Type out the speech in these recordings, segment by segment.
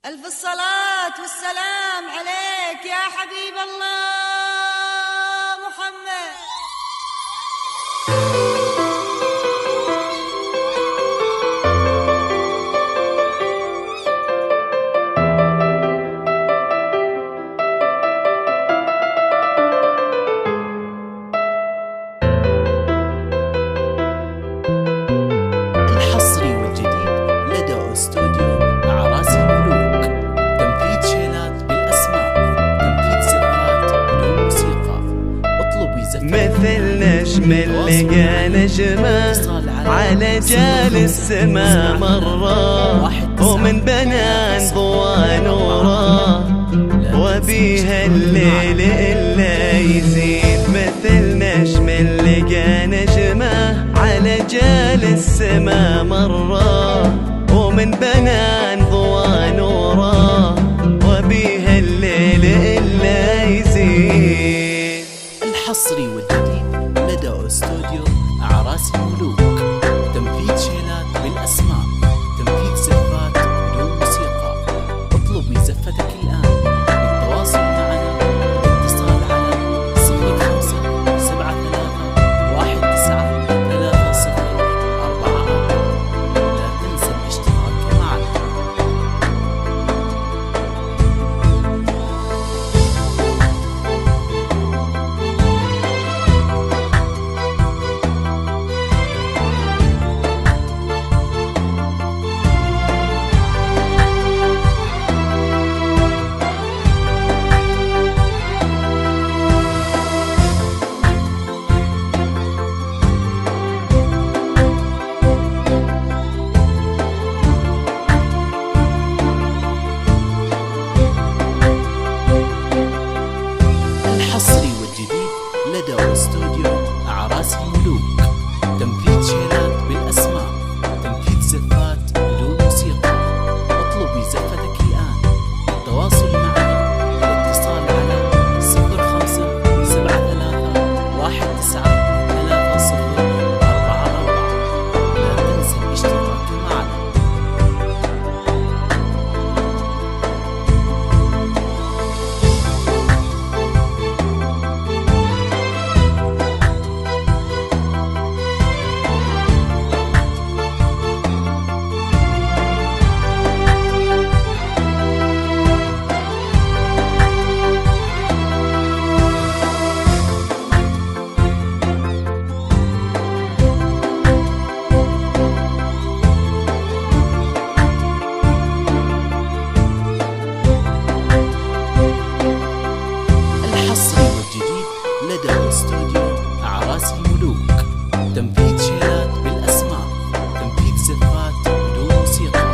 ألف الصلاة والسلام عليك يا حبيب الله محمد. الحصري والجديد لدى استوديو أعراس الملوك. تنفيذ شيلات بالأسماء، تنفيذ زفات بدون موسيقى. اطلب ويزفت مثل نجم اللي لقى نجمه على جال السما مرة، ومن بنان ضوى نوره وبيها الليل إلا يزيد. مثل نجم اللي لقى نجمه على جال السما مرة، ومن بنان ضوى نوره وبيها الليل إلا يزيد. الحصري والجديد لدى استوديو أعراس الملوك. تنفيذ شيلات بالأسماء، تنفيذ زفات بدون موسيقى. اطلب ويزفتك الآن بالتواصل معنا والاتصال على 0573 19 3044. لا تنسى الاشتراك معنا. الحصري والجديد لدى استوديو أعراس الملوك. تنفيذ شيلات بالأسماء، تنفيذ زفات بدون موسيقى. اطلب ويزفتك الآن بالتواصل معنا والاتصال على 0573 19 3044. لا تنسى الاشتراك معنا. الحصري والجديد لدى استوديو أعراس الملوك. تنفيذ شيلات بالأسماء، تنفيذ زفات بدون موسيقى.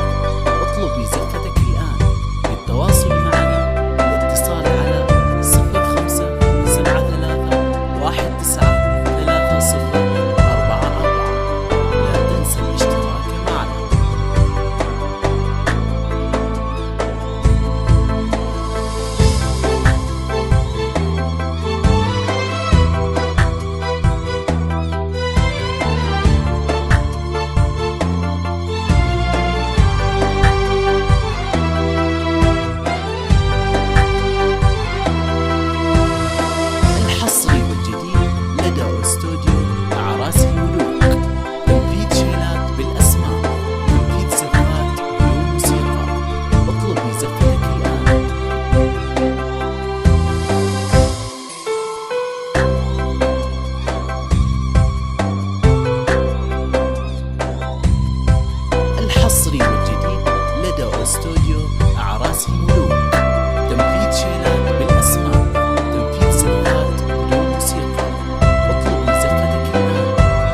اطلب ويزفتك الآن بالتواصل معنا والاتصال على 0573 19 3044. لا تنسى الاشتراك معنا. الحصري والجديد لدى استوديو أعراس الملوك. تنفيذ شيلات بالأسماء، تنفيذ زفات بدون موسيقى. اطلب ويزفتك الآن. الحصري والجديد لدى استوديو أعراس الملوك. تنفيذ شيلات بالأسماء، تنفيذ زفات بدون موسيقى. اطلب ويزفتك الآن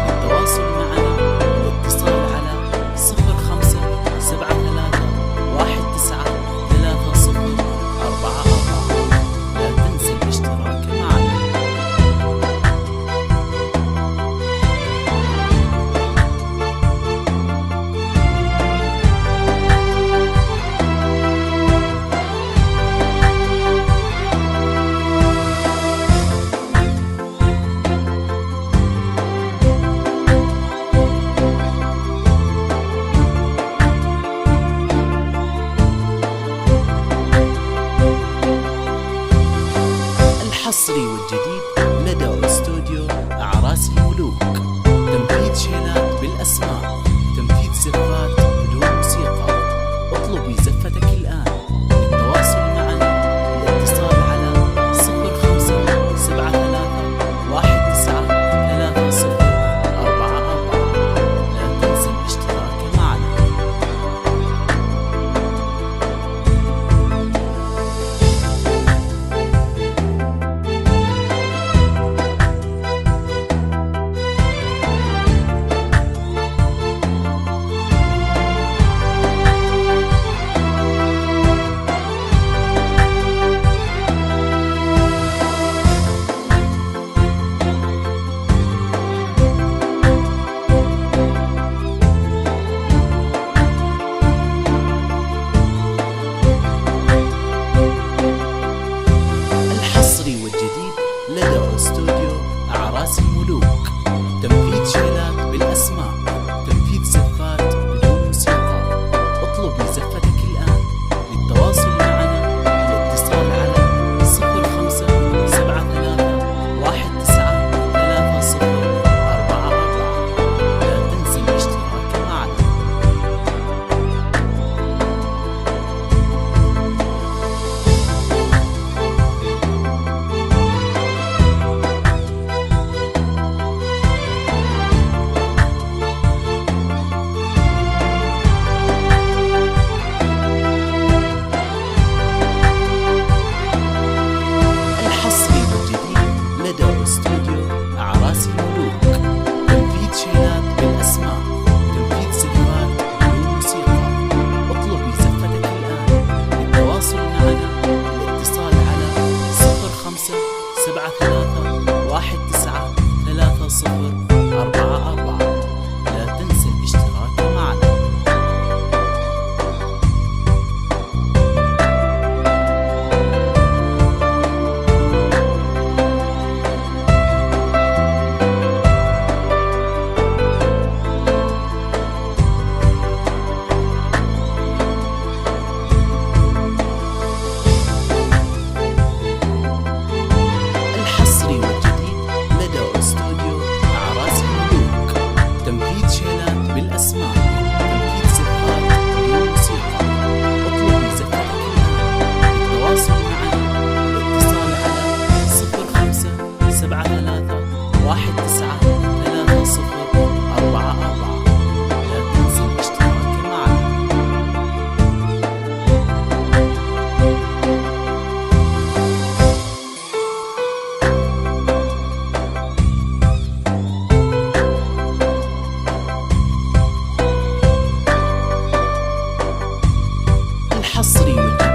بالتواصل معنا والاتصال على 0573 19 3044. لا تنسى الاشتراك معنا. الحصري والجديد لدى استوديو أعراس الملوك. تنفيذ شيلات بالأسماء، تنفيذ زفات بدون موسيقى. اطلبي زفتك الآن. للتواصل معنا الاتصال على 0573193044. لا تنسى الاشتراك معنا. الحصري والجديد لدى استوديو أعراس الملوك. تنفيذ شيلات بالأسماء، تنفيذ زفات بدون موسيقى. اطلبي زفتك الآن. للتواصل معنا الاتصال على 0573193044. لا تنسى الاشتراك معنا. الحصري والجديد لدى استوديو أعراس الملوك. تنفيذ شيلات بالأسماء، تنفيذ زفات بدون موسيقى. اطلبي زفتك الآن. للتواصل معنا الاتصال على 0573193044. لا تنسى الاشتراك معنا. الحصري والجديد لدى استوديو أعراس الملوك. تنفيذ شيلات بالأسماء، تنفيذ زفات بدون موسيقى. اطلبي زفتك الآن. للتواصل معنا الاتصال على 0573193044. لا تنسى الاشتراك معنا. الحصري والجديد